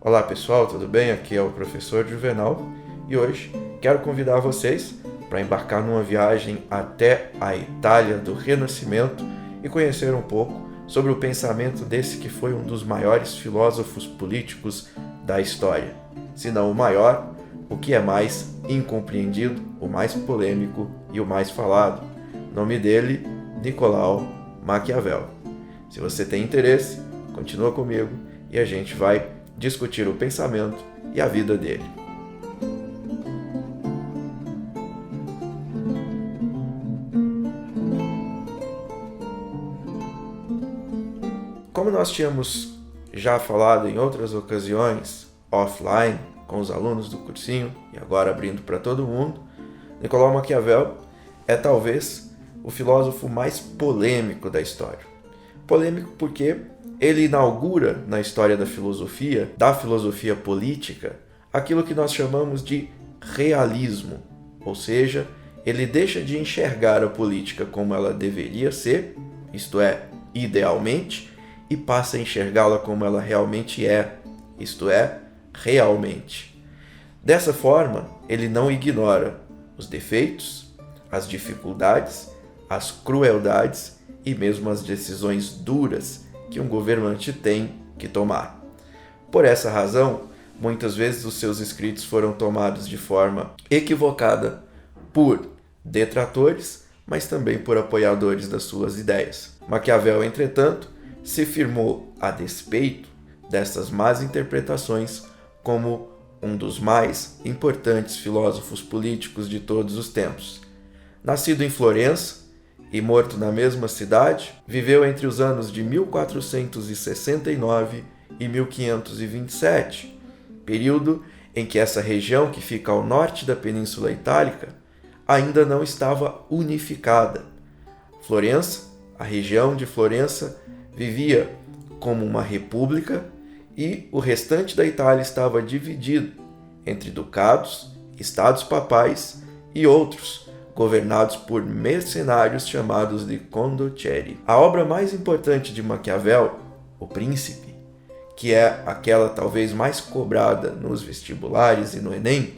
Olá pessoal, tudo bem? Aqui é o professor Juvenal e hoje quero convidar vocês para embarcar numa viagem até a Itália do Renascimento e conhecer um pouco sobre o pensamento desse que foi um dos maiores filósofos políticos da história. Se não o maior, o que é mais incompreendido, o mais polêmico e o mais falado. O nome dele, Nicolau Maquiavel. Se você tem interesse, continua comigo e a gente vai discutir o pensamento e a vida dele. Como nós tínhamos já falado em outras ocasiões, offline, com os alunos do cursinho, e agora abrindo para todo mundo, Nicolau Maquiavel é talvez o filósofo mais polêmico da história. Polêmico porque ele inaugura na história da filosofia política, aquilo que nós chamamos de realismo, ou seja, ele deixa de enxergar a política como ela deveria ser, isto é, idealmente, e passa a enxergá-la como ela realmente é, isto é, realmente. Dessa forma, ele não ignora os defeitos, as dificuldades, as crueldades e mesmo as decisões duras que um governante tem que tomar. Por essa razão, muitas vezes os seus escritos foram tomados de forma equivocada por detratores, mas também por apoiadores das suas ideias. Maquiavel, entretanto, se firmou a despeito dessas más interpretações como um dos mais importantes filósofos políticos de todos os tempos. Nascido em Florença e morto na mesma cidade, viveu entre os anos de 1469 e 1527, período em que essa região que fica ao norte da Península Itálica ainda não estava unificada. Florença, a região de Florença, vivia como uma república e o restante da Itália estava dividido entre ducados, estados papais e outros, governados por mercenários chamados de condottieri. A obra mais importante de Maquiavel, O Príncipe, que é aquela talvez mais cobrada nos vestibulares e no Enem,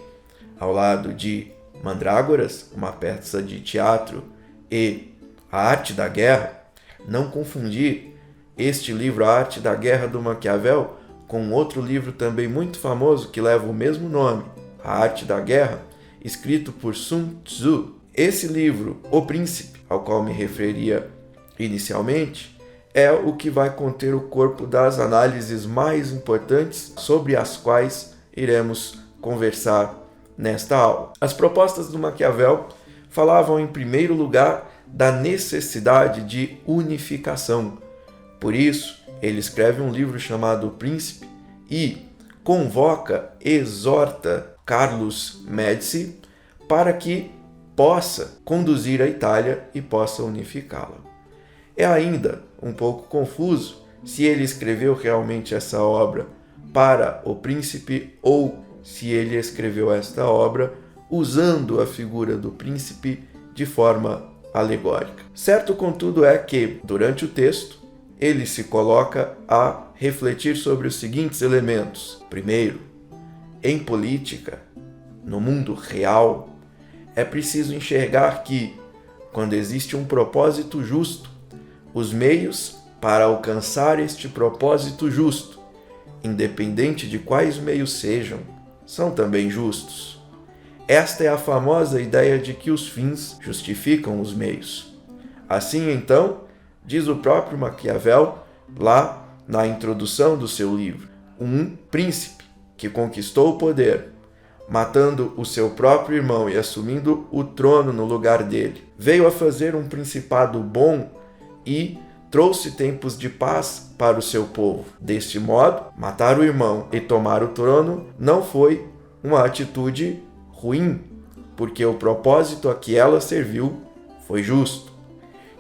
ao lado de Mandrágoras, uma peça de teatro, e A Arte da Guerra, não confundir este livro, A Arte da Guerra do Maquiavel, com outro livro também muito famoso que leva o mesmo nome, A Arte da Guerra, escrito por Sun Tzu. Esse livro, O Príncipe, ao qual me referia inicialmente, é o que vai conter o corpo das análises mais importantes sobre as quais iremos conversar nesta aula. As propostas do Maquiavel falavam, em primeiro lugar, da necessidade de unificação. Por isso, ele escreve um livro chamado O Príncipe e convoca, exorta Carlos Médici para que possa conduzir a Itália e possa unificá-la. É ainda um pouco confuso se ele escreveu realmente essa obra para o príncipe ou se ele escreveu esta obra usando a figura do príncipe de forma alegórica. Certo, contudo, é que, durante o texto, ele se coloca a refletir sobre os seguintes elementos. Primeiro, em política, no mundo real, é preciso enxergar que, quando existe um propósito justo, os meios para alcançar este propósito justo, independente de quais meios sejam, são também justos. Esta é a famosa ideia de que os fins justificam os meios. Assim, então, diz o próprio Maquiavel, lá na introdução do seu livro, um príncipe que conquistou o poder, matando o seu próprio irmão e assumindo o trono no lugar dele, veio a fazer um principado bom e trouxe tempos de paz para o seu povo. Deste modo, matar o irmão e tomar o trono não foi uma atitude ruim, porque o propósito a que ela serviu foi justo.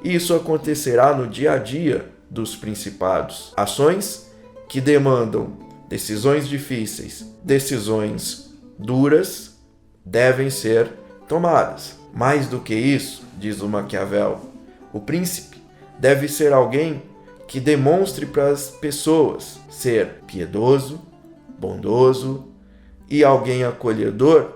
Isso acontecerá no dia a dia dos principados. Ações que demandam decisões difíceis, decisões duras, devem ser tomadas. Mais do que isso, diz o Maquiavel, o príncipe deve ser alguém que demonstre para as pessoas ser piedoso, bondoso e alguém acolhedor,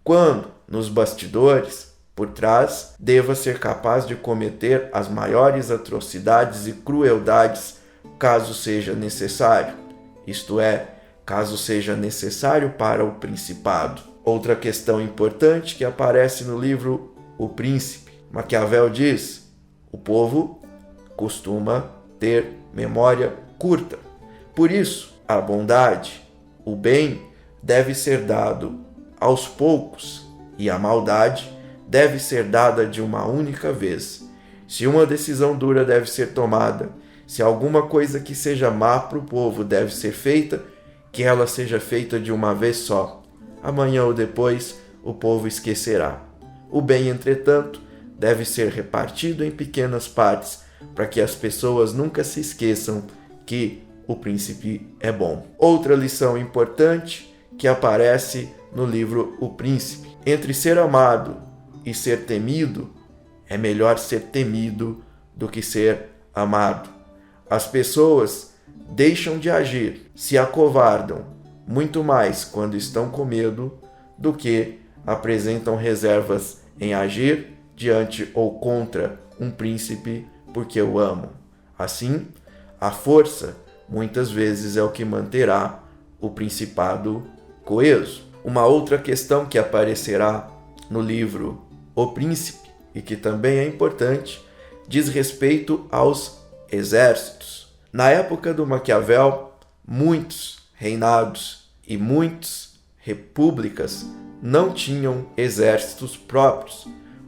quando, nos bastidores, por trás, deva ser capaz de cometer as maiores atrocidades e crueldades, caso seja necessário, isto é, caso seja necessário para o principado. Outra questão importante que aparece no livro O Príncipe. Maquiavel diz: o povo costuma ter memória curta. Por isso, a bondade, o bem, deve ser dado aos poucos e a maldade deve ser dada de uma única vez. Se uma decisão dura deve ser tomada, se alguma coisa que seja má para o povo deve ser feita, que ela seja feita de uma vez só. Amanhã ou depois o povo esquecerá. O bem, entretanto, deve ser repartido em pequenas partes, para que as pessoas nunca se esqueçam que o príncipe é bom. Outra lição importante que aparece no livro O Príncipe. Entre ser amado e ser temido, é melhor ser temido do que ser amado. As pessoas deixam de agir, se acovardam muito mais quando estão com medo do que apresentam reservas em agir diante ou contra um príncipe porque o amam. Assim, a força muitas vezes é o que manterá o principado coeso. Uma outra questão que aparecerá no livro O Príncipe, e que também é importante, diz respeito aos exércitos. Na época do Maquiavel, muitos reinados e muitas repúblicas não tinham exércitos próprios,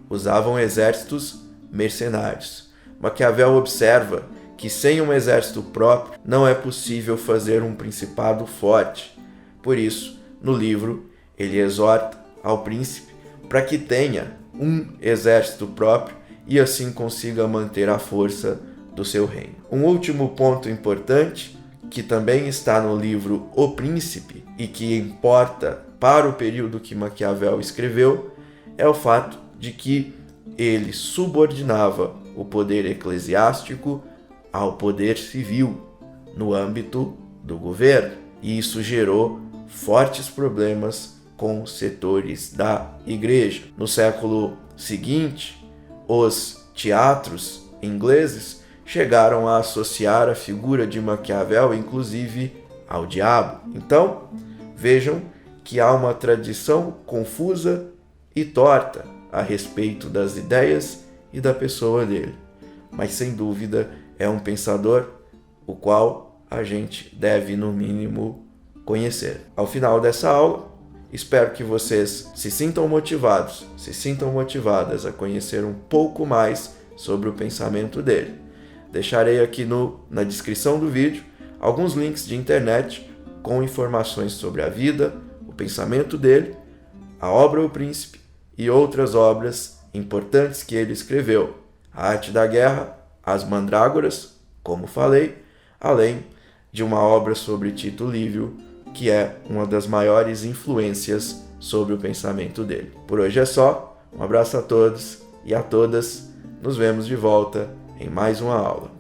usavam exércitos mercenários. Maquiavel observa que sem um exército próprio não é possível fazer um principado forte. Por isso, no livro, ele exorta ao príncipe para que tenha um exército próprio e assim consiga manter a força do seu reino. Um último ponto importante, que também está no livro O Príncipe e que importa para o período que Maquiavel escreveu, é o fato de que ele subordinava o poder eclesiástico ao poder civil no âmbito do governo, e isso gerou fortes problemas com setores da igreja. No século seguinte, os teatros ingleses chegaram a associar a figura de Maquiavel, inclusive, ao diabo. Então, vejam que há uma tradição confusa e torta a respeito das ideias e da pessoa dele. Mas, sem dúvida, é um pensador o qual a gente deve, no mínimo, conhecer. Ao final dessa aula, espero que vocês se sintam motivados, se sintam motivadas a conhecer um pouco mais sobre o pensamento dele. Deixarei aqui na descrição do vídeo alguns links de internet com informações sobre a vida, o pensamento dele, a obra O Príncipe e outras obras importantes que ele escreveu. A Arte da Guerra, As Mandrágoras, como falei, além de uma obra sobre Tito Livio, que é uma das maiores influências sobre o pensamento dele. Por hoje é só, um abraço a todos e a todas, nos vemos de volta em mais uma aula.